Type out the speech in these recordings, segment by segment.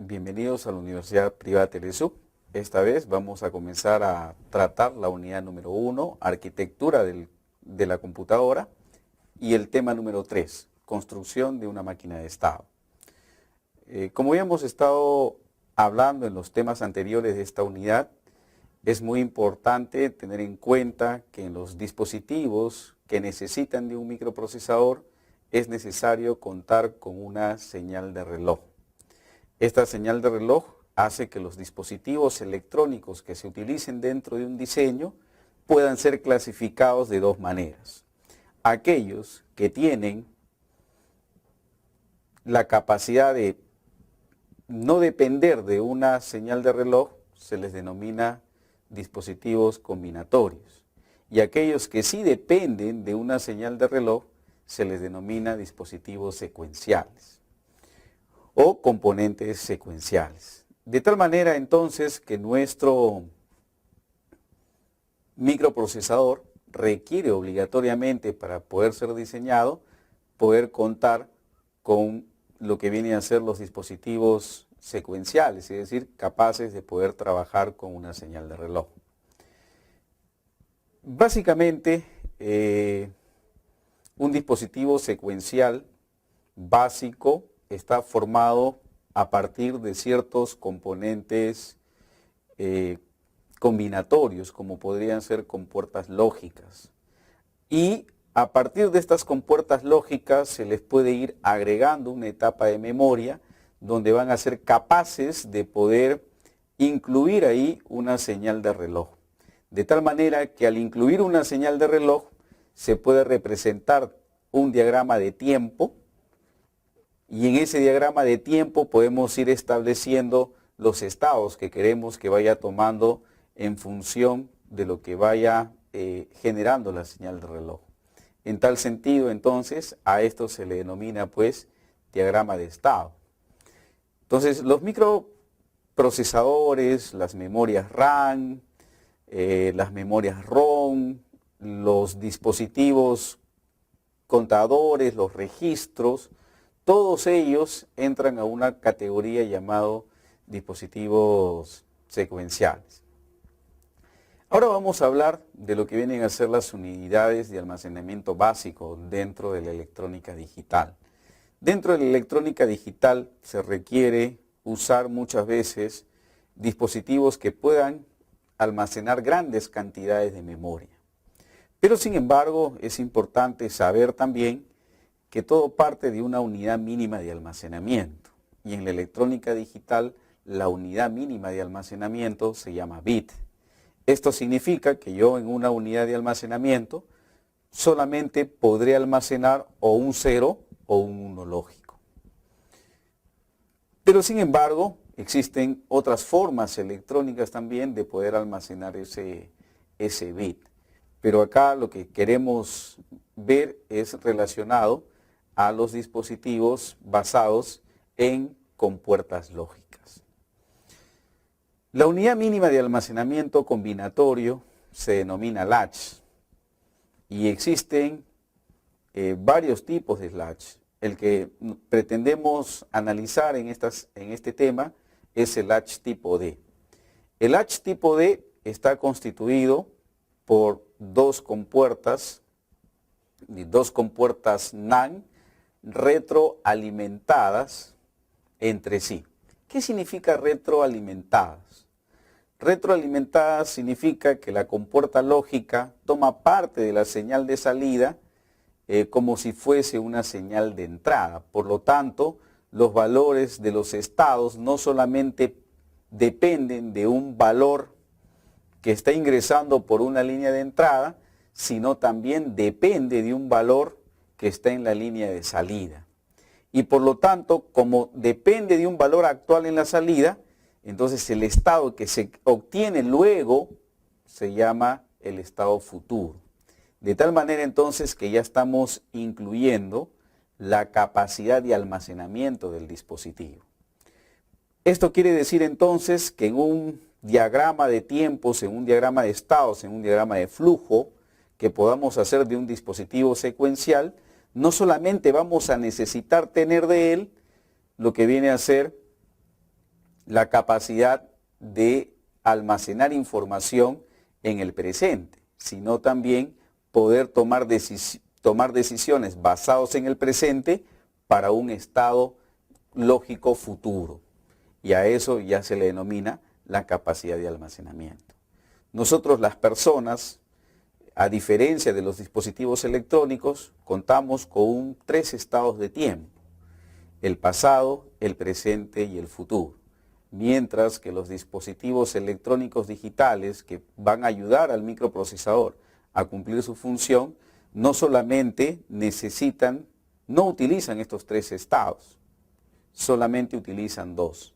Bienvenidos a la Universidad Privada Telesub. Esta vez vamos a comenzar a tratar la unidad número 1, arquitectura de la computadora, y el tema número 3, construcción de una máquina de estado. Como ya hemos estado hablando en los temas anteriores de esta unidad, es muy importante tener en cuenta que en los dispositivos que necesitan de un microprocesador es necesario contar con una señal de reloj. Esta señal de reloj hace que los dispositivos electrónicos que se utilicen dentro de un diseño puedan ser clasificados de dos maneras. Aquellos que tienen la capacidad de no depender de una señal de reloj se les denomina dispositivos combinatorios. Y aquellos que sí dependen de una señal de reloj se les denomina dispositivos secuenciales o componentes secuenciales. De tal manera entonces que nuestro microprocesador requiere obligatoriamente, para poder ser diseñado, poder contar con lo que vienen a ser los dispositivos secuenciales, es decir, capaces de poder trabajar con una señal de reloj. Básicamente, un dispositivo secuencial básico está formado a partir de ciertos componentes combinatorios, como podrían ser compuertas lógicas. Y a partir de estas compuertas lógicas se les puede ir agregando una etapa de memoria donde van a ser capaces de poder incluir ahí una señal de reloj. De tal manera que al incluir una señal de reloj se puede representar un diagrama de tiempo, y en ese diagrama de tiempo podemos ir estableciendo los estados que queremos que vaya tomando en función de lo que vaya generando la señal de reloj. En tal sentido, entonces, a esto se le denomina, pues, diagrama de estado. Entonces, los microprocesadores, las memorias RAM, las memorias ROM, los dispositivos contadores, los registros, todos ellos entran a una categoría llamado dispositivos secuenciales. Ahora vamos a hablar de lo que vienen a ser las unidades de almacenamiento básico dentro de la electrónica digital. Dentro de la electrónica digital se requiere usar muchas veces dispositivos que puedan almacenar grandes cantidades de memoria. Pero sin embargo es importante saber también que todo parte de una unidad mínima de almacenamiento. Y en la electrónica digital, la unidad mínima de almacenamiento se llama bit. Esto significa que yo en una unidad de almacenamiento solamente podré almacenar o un 0 o un 1 lógico. Pero sin embargo, existen otras formas electrónicas también de poder almacenar ese bit. Pero acá lo que queremos ver es relacionado a los dispositivos basados en compuertas lógicas. La unidad mínima de almacenamiento combinatorio se denomina latch y existen varios tipos de latch. El que pretendemos analizar en este tema es el latch tipo D. El latch tipo D está constituido por dos compuertas NAND retroalimentadas entre sí. ¿Qué significa retroalimentadas? Retroalimentadas significa que la compuerta lógica toma parte de la señal de salida como si fuese una señal de entrada. Por lo tanto, los valores de los estados no solamente dependen de un valor que está ingresando por una línea de entrada, sino también depende de un valor que está en la línea de salida. Y por lo tanto, como depende de un valor actual en la salida, entonces el estado que se obtiene luego se llama el estado futuro. De tal manera entonces que ya estamos incluyendo la capacidad de almacenamiento del dispositivo. Esto quiere decir entonces que en un diagrama de tiempos, en un diagrama de estados, en un diagrama de flujo que podamos hacer de un dispositivo secuencial, no solamente vamos a necesitar tener de él lo que viene a ser la capacidad de almacenar información en el presente, sino también poder tomar decisiones basadas en el presente para un estado lógico futuro. Y a eso ya se le denomina la capacidad de almacenamiento. Nosotros, las personas, a diferencia de los dispositivos electrónicos, contamos con 3 estados de tiempo: el pasado, el presente y el futuro. Mientras que los dispositivos electrónicos digitales, que van a ayudar al microprocesador a cumplir su función, no solamente no utilizan estos 3 estados, solamente utilizan 2.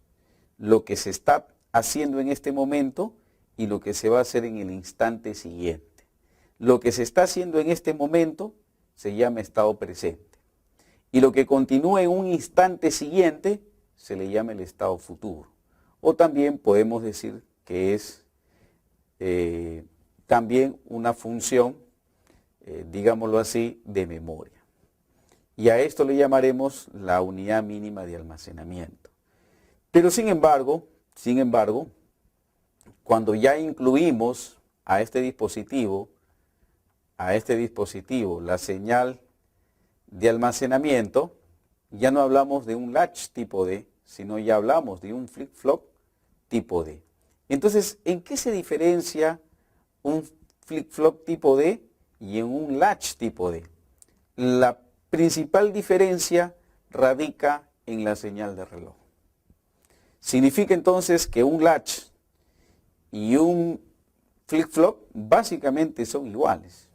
Lo que se está haciendo en este momento y lo que se va a hacer en el instante siguiente. Lo que se está haciendo en este momento se llama estado presente. Y lo que continúa en un instante siguiente se le llama el estado futuro. O también podemos decir que es también una función, digámoslo así, de memoria. Y a esto le llamaremos la unidad mínima de almacenamiento. Pero sin embargo, cuando ya incluimos a este dispositivo la señal de almacenamiento, ya no hablamos de un latch tipo D, sino ya hablamos de un flip-flop tipo D. Entonces, ¿en qué se diferencia un flip-flop tipo D y en un latch tipo D? La principal diferencia radica en la señal de reloj. Significa entonces que un latch y un flip-flop básicamente son iguales,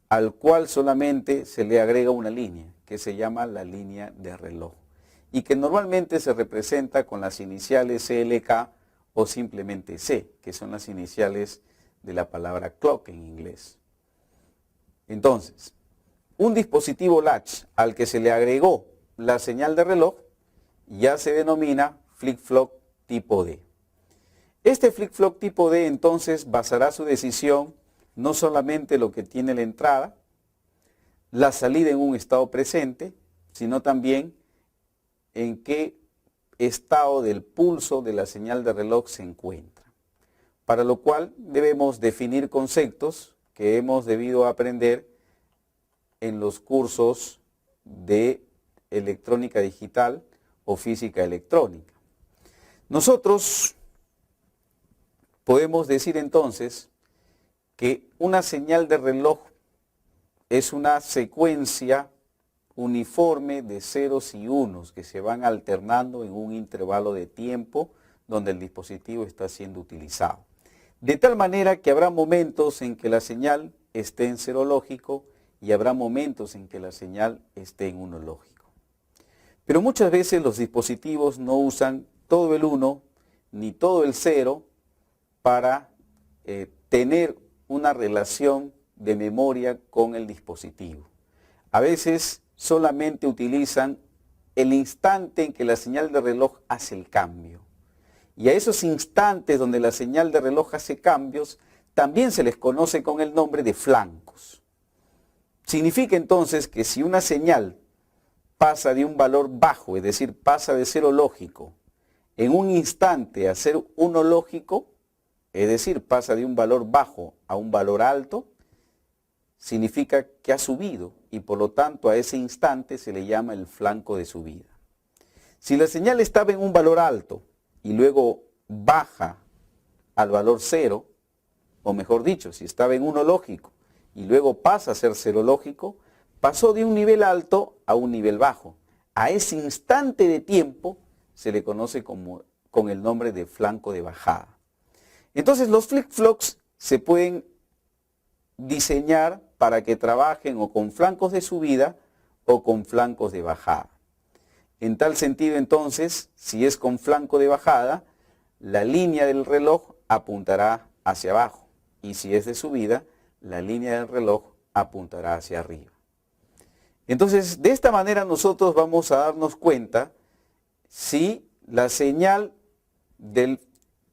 al cual solamente se le agrega una línea, que se llama la línea de reloj, y que normalmente se representa con las iniciales CLK o simplemente C, que son las iniciales de la palabra clock en inglés. Entonces, un dispositivo latch al que se le agregó la señal de reloj ya se denomina flip-flop tipo D. Este flip-flop tipo D entonces basará su decisión no solamente en lo que tiene la entrada, la salida en un estado presente, sino también en qué estado del pulso de la señal de reloj se encuentra. Para lo cual debemos definir conceptos que hemos debido aprender en los cursos de electrónica digital o física electrónica. Nosotros podemos decir entonces que una señal de reloj es una secuencia uniforme de ceros y unos que se van alternando en un intervalo de tiempo donde el dispositivo está siendo utilizado. De tal manera que habrá momentos en que la señal esté en cero lógico y habrá momentos en que la señal esté en uno lógico. Pero muchas veces los dispositivos no usan todo el 1 ni todo el 0 para tener una relación de memoria con el dispositivo. A veces solamente utilizan el instante en que la señal de reloj hace el cambio. Y a esos instantes donde la señal de reloj hace cambios, también se les conoce con el nombre de flancos. Significa entonces que si una señal pasa de un valor bajo, es decir, pasa de cero lógico, en un instante a ser uno lógico, es decir, pasa de un valor bajo a un valor alto, significa que ha subido y por lo tanto a ese instante se le llama el flanco de subida. Si la señal estaba en un valor alto y luego baja al valor 0, o mejor dicho, si estaba en 1 lógico y luego pasa a ser 0 lógico, pasó de un nivel alto a un nivel bajo. A ese instante de tiempo se le conoce con el nombre de flanco de bajada. Entonces los flip-flops se pueden diseñar para que trabajen o con flancos de subida o con flancos de bajada. En tal sentido entonces, si es con flanco de bajada, la línea del reloj apuntará hacia abajo y si es de subida, la línea del reloj apuntará hacia arriba. Entonces, de esta manera nosotros vamos a darnos cuenta si la señal del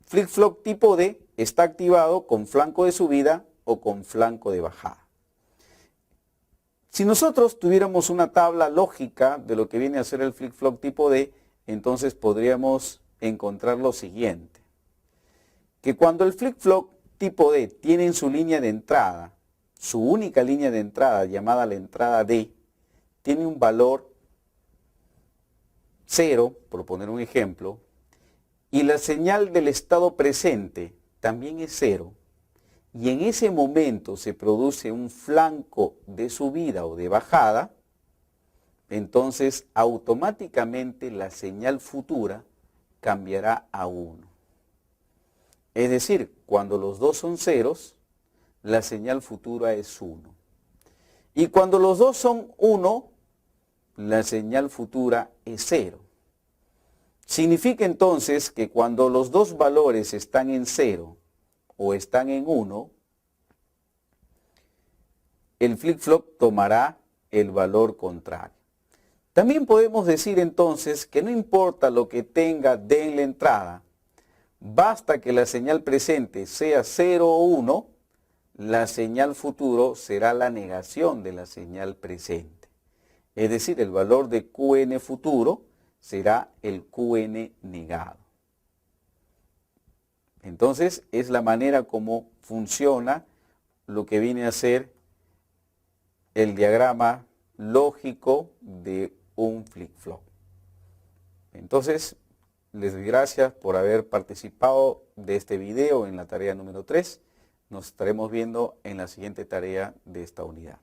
flip-flop tipo D está activado con flanco de subida o con flanco de bajada. Si nosotros tuviéramos una tabla lógica de lo que viene a ser el flip-flop tipo D, entonces podríamos encontrar lo siguiente, que cuando el flip-flop tipo D tiene en su línea de entrada, su única línea de entrada llamada la entrada D, tiene un valor 0, por poner un ejemplo, y la señal del estado presente también es 0, y en ese momento se produce un flanco de subida o de bajada, entonces automáticamente la señal futura cambiará a 1. Es decir, cuando los dos son ceros, la señal futura es 1. Y cuando los dos son 1, la señal futura es 0. Significa entonces que cuando los dos valores están en 0 o están en 1, el flip-flop tomará el valor contrario. También podemos decir entonces que no importa lo que tenga D en la entrada, basta que la señal presente sea 0 o 1, la señal futuro será la negación de la señal presente. Es decir, el valor de QN futuro será el QN negado. Entonces, es la manera como funciona lo que viene a ser el diagrama lógico de un flip-flop. Entonces, les doy gracias por haber participado de este video en la tarea número 3. Nos estaremos viendo en la siguiente tarea de esta unidad.